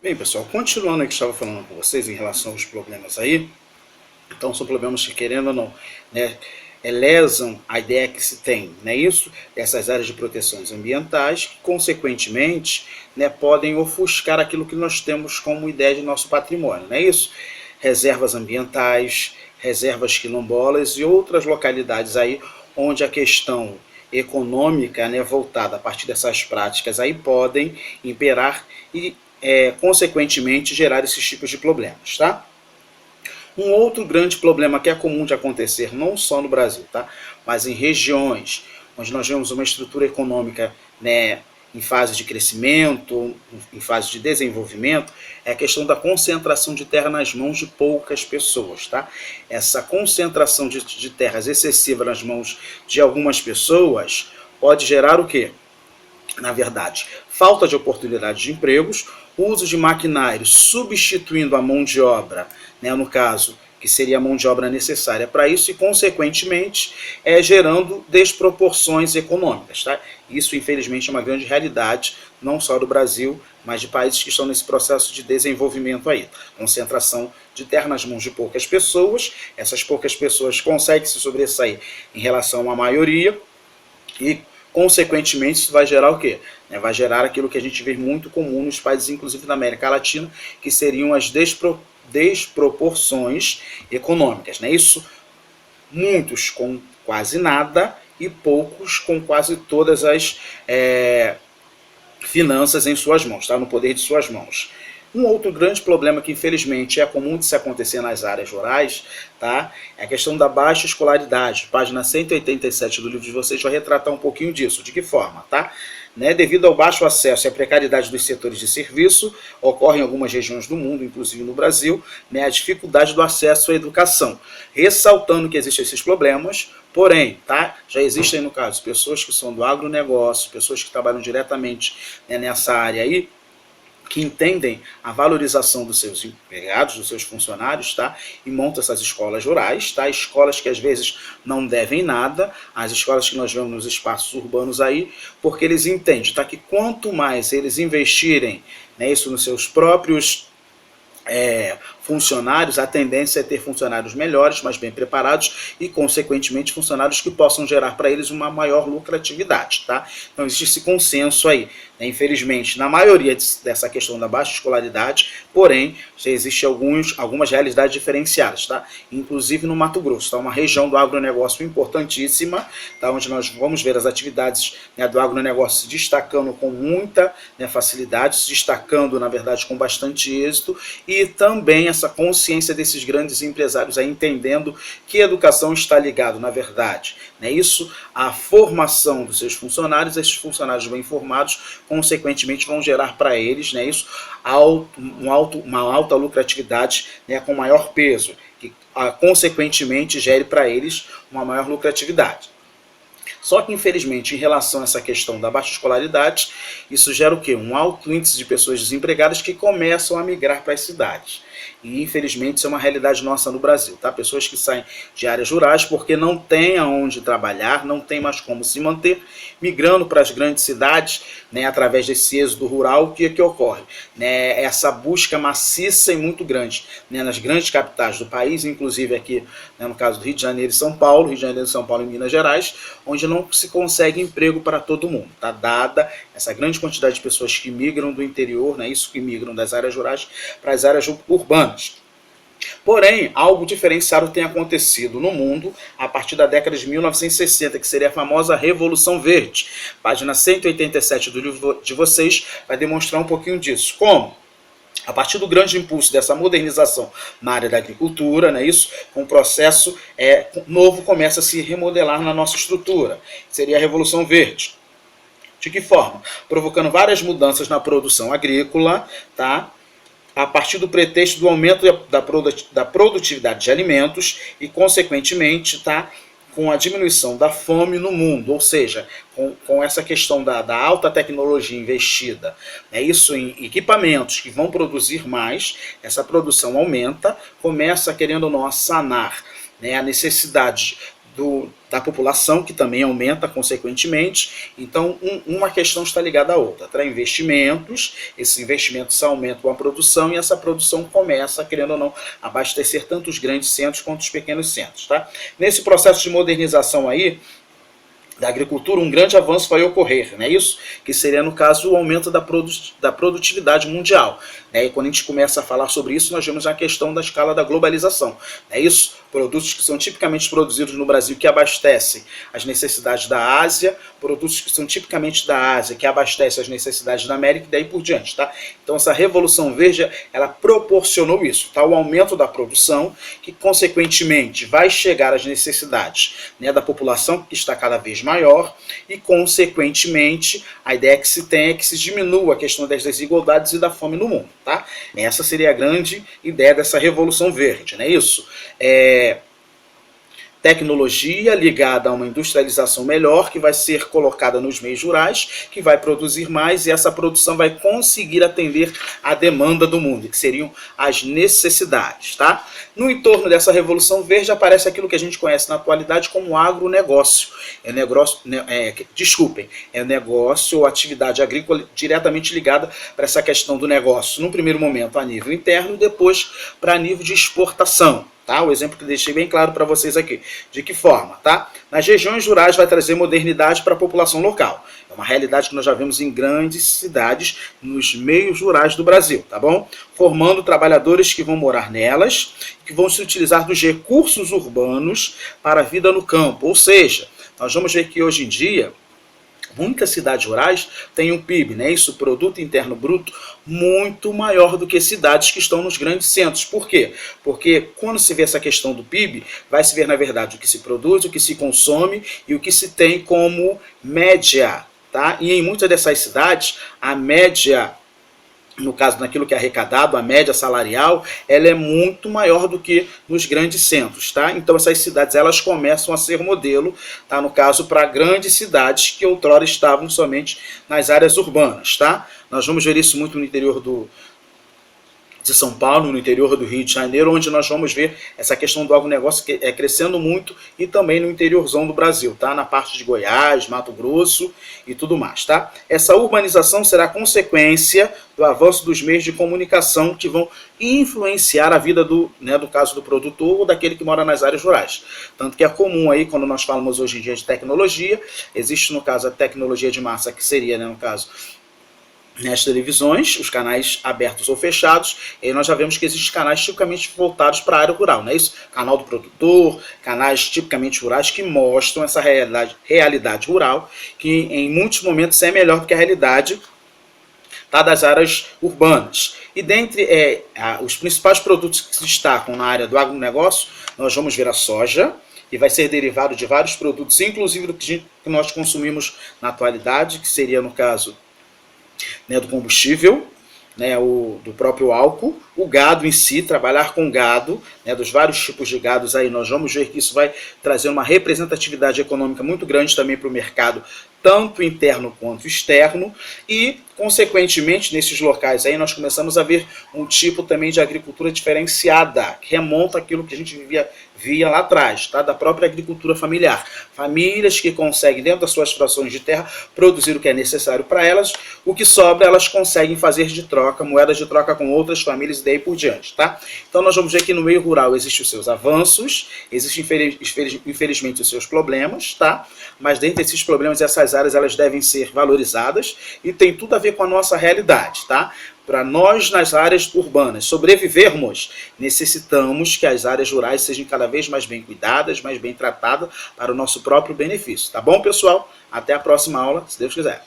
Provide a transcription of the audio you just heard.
Bem, pessoal, continuando o que eu estava falando com vocês em relação aos problemas aí, então são problemas que, querendo ou não, né, lesam a ideia que se tem, né, isso, essas áreas de proteções ambientais, que consequentemente, né, podem ofuscar aquilo que nós temos como ideia de nosso patrimônio, não é isso? Reservas ambientais, reservas quilombolas e outras localidades aí onde a questão econômica, né, voltada a partir dessas práticas aí podem imperar e consequentemente gerar esses tipos de problemas, tá? Um outro grande problema que é comum de acontecer, não só no Brasil, tá? Mas em regiões onde nós vemos uma estrutura econômica, né, em fase de crescimento, em fase de desenvolvimento, é a questão da concentração de terra nas mãos de poucas pessoas, tá? Essa concentração de terras excessiva nas mãos de algumas pessoas pode gerar o quê? Na verdade, falta de oportunidade de empregos, uso de maquinários substituindo a mão de obra, né, no caso, que seria a mão de obra necessária para isso, e, consequentemente, gerando desproporções econômicas. Tá? Isso, infelizmente, é uma grande realidade, não só do Brasil, mas de países que estão nesse processo de desenvolvimento aí. Concentração de terra nas mãos de poucas pessoas, essas poucas pessoas conseguem se sobressair em relação à maioria, e consequentemente isso vai gerar o quê? Vai gerar aquilo que a gente vê muito comum nos países, inclusive da América Latina, que seriam as desproporções econômicas. Né? Isso, muitos com quase nada e poucos com quase todas as finanças em suas mãos, tá? No poder de suas mãos. Um outro grande problema que infelizmente é comum de se acontecer nas áreas rurais, tá? É a questão da baixa escolaridade. Página 187 do livro de vocês vai retratar um pouquinho disso. De que forma, tá? Né, devido ao baixo acesso e à precariedade dos setores de serviço, ocorre em algumas regiões do mundo, inclusive no Brasil, né, a dificuldade do acesso à educação. Ressaltando que existem esses problemas, porém, tá, já existem, no caso, pessoas que são do agronegócio, pessoas que trabalham diretamente, né, nessa área aí, que entendem a valorização dos seus empregados, dos seus funcionários, tá? E montam essas escolas rurais, tá? Escolas que às vezes não devem nada, as escolas que nós vemos nos espaços urbanos aí, porque eles entendem, tá? Que quanto mais eles investirem, né, isso nos seus próprios funcionários, a tendência é ter funcionários melhores, mais bem preparados e, consequentemente, funcionários que possam gerar para eles uma maior lucratividade. Tá? Então, existe esse consenso aí. Né? Infelizmente, na maioria dessa questão da baixa escolaridade, porém, já existem algumas realidades diferenciadas. Tá? Inclusive no Mato Grosso, tá? Uma região do agronegócio importantíssima, tá? Onde nós vamos ver as atividades, né, do agronegócio se destacando com muita, né, facilidade, se destacando, na verdade, com bastante êxito, e também essa consciência desses grandes empresários aí entendendo que a educação está ligada, na verdade, né, isso, a formação dos seus funcionários. Esses funcionários bem formados, consequentemente, vão gerar para eles, né, isso, uma alta lucratividade, né, com maior peso, que consequentemente gere para eles uma maior lucratividade. Só que, infelizmente, em relação a essa questão da baixa escolaridade, isso gera o quê? Um alto índice de pessoas desempregadas que começam a migrar para as cidades. E, infelizmente, isso é uma realidade nossa no Brasil. Tá? Pessoas que saem de áreas rurais porque não têm aonde trabalhar, não tem mais como se manter, migrando para as grandes cidades, né, através desse êxodo rural. O que ocorre? Né, essa busca maciça e muito grande, né, nas grandes capitais do país, inclusive aqui, né, no caso do Rio de Janeiro e São Paulo, Rio de Janeiro, São Paulo e Minas Gerais, onde não se consegue emprego para todo mundo. Tá? Dada essa grande quantidade de pessoas que migram do interior, né, isso que migram das áreas rurais para as áreas urbanas. Porém, algo diferenciado tem acontecido no mundo a partir da década de 1960, que seria a famosa Revolução Verde. Página 187 do livro de vocês vai demonstrar um pouquinho disso. Como? A partir do grande impulso dessa modernização na área da agricultura, né, isso, um processo novo começa a se remodelar na nossa estrutura. Seria a Revolução Verde. De que forma? Provocando várias mudanças na produção agrícola, tá? A partir do pretexto do aumento da produtividade de alimentos e, consequentemente, tá, com a diminuição da fome no mundo, ou seja, com essa questão da alta tecnologia investida, né, isso em equipamentos que vão produzir mais, essa produção aumenta, começa, querendo ou não, a sanar, né, a necessidade da população, que também aumenta consequentemente. Então, uma questão está ligada à outra. Traz investimentos, esses investimentos aumentam a produção e essa produção começa, querendo ou não, a abastecer tanto os grandes centros quanto os pequenos centros. Tá? Nesse processo de modernização aí, da agricultura, um grande avanço vai ocorrer, né? Isso que seria, no caso, o aumento da produtividade mundial. Né? E quando a gente começa a falar sobre isso, nós vemos a questão da escala da globalização. É isso, produtos que são tipicamente produzidos no Brasil que abastecem as necessidades da Ásia, produtos que são tipicamente da Ásia que abastecem as necessidades da América e daí por diante. Tá? Então essa Revolução Verde, ela proporcionou isso, tá? O aumento da produção, que consequentemente vai chegar às necessidades, né, da população, que está cada vez maior, e consequentemente a ideia que se tem é que se diminua a questão das desigualdades e da fome no mundo. Tá? Essa seria a grande ideia dessa Revolução Verde, não é isso? Tecnologia ligada a uma industrialização melhor, que vai ser colocada nos meios rurais, que vai produzir mais, e essa produção vai conseguir atender a demanda do mundo, que seriam as necessidades. Tá? No entorno dessa Revolução Verde aparece aquilo que a gente conhece na atualidade como agronegócio. É negócio ou atividade agrícola diretamente ligada para essa questão do negócio, no primeiro momento a nível interno e depois para nível de exportação. Tá? O exemplo que deixei bem claro para vocês aqui. De que forma? Tá? Nas regiões rurais vai trazer modernidade para a população local. É uma realidade que nós já vemos em grandes cidades, nos meios rurais do Brasil, tá bom? Formando trabalhadores que vão morar nelas, que vão se utilizar dos recursos urbanos para a vida no campo. Ou seja, nós vamos ver que hoje em dia muitas cidades rurais têm um PIB, né, isso, Produto Interno Bruto, muito maior do que cidades que estão nos grandes centros. Por quê? Porque quando se vê essa questão do PIB, vai se ver, na verdade, o que se produz, o que se consome e o que se tem como média. Tá? E em muitas dessas cidades, a média, no caso, naquilo que é arrecadado, a média salarial, ela é muito maior do que nos grandes centros. Tá? Então essas cidades, elas começam a ser modelo, tá? No caso, para grandes cidades que outrora estavam somente nas áreas urbanas. Tá? Nós vamos ver isso muito no interior de São Paulo, no interior do Rio de Janeiro, onde nós vamos ver essa questão do agronegócio crescendo muito, e também no interiorzão do Brasil, tá? Na parte de Goiás, Mato Grosso e tudo mais. Tá? Essa urbanização será consequência do avanço dos meios de comunicação que vão influenciar a vida do caso do produtor ou daquele que mora nas áreas rurais. Tanto que é comum aí, quando nós falamos hoje em dia de tecnologia, existe, no caso, a tecnologia de massa, que seria, né, no caso, nas televisões, os canais abertos ou fechados, e nós já vemos que existem canais tipicamente voltados para a área rural, não é isso? Canal do produtor, canais tipicamente rurais que mostram essa realidade rural, que em muitos momentos é melhor do que a realidade, tá, das áreas urbanas. E dentre os principais produtos que se destacam na área do agronegócio, nós vamos ver a soja, que vai ser derivado de vários produtos, inclusive do que nós consumimos na atualidade, que seria, no caso, né, do combustível, né, do próprio álcool, o gado em si, trabalhar com gado, né, dos vários tipos de gados aí, nós vamos ver que isso vai trazer uma representatividade econômica muito grande também para o mercado, tanto interno quanto externo, e, consequentemente, nesses locais aí nós começamos a ver um tipo também de agricultura diferenciada, que remonta àquilo que a gente via lá atrás, tá? Da própria agricultura familiar. Famílias que conseguem, dentro das suas frações de terra, produzir o que é necessário para elas, o que sobra elas conseguem fazer de troca, moedas de troca com outras famílias e daí por diante. Tá? Então nós vamos ver que no meio rural existem os seus avanços, existem infelizmente os seus problemas, tá? Mas dentre esses problemas, essas áreas elas devem ser valorizadas e tem tudo a ver com a nossa realidade. Tá? Para nós, nas áreas urbanas, sobrevivermos, necessitamos que as áreas rurais sejam cada vez mais bem cuidadas, mais bem tratadas para o nosso próprio benefício. Tá bom, pessoal? Até a próxima aula, se Deus quiser.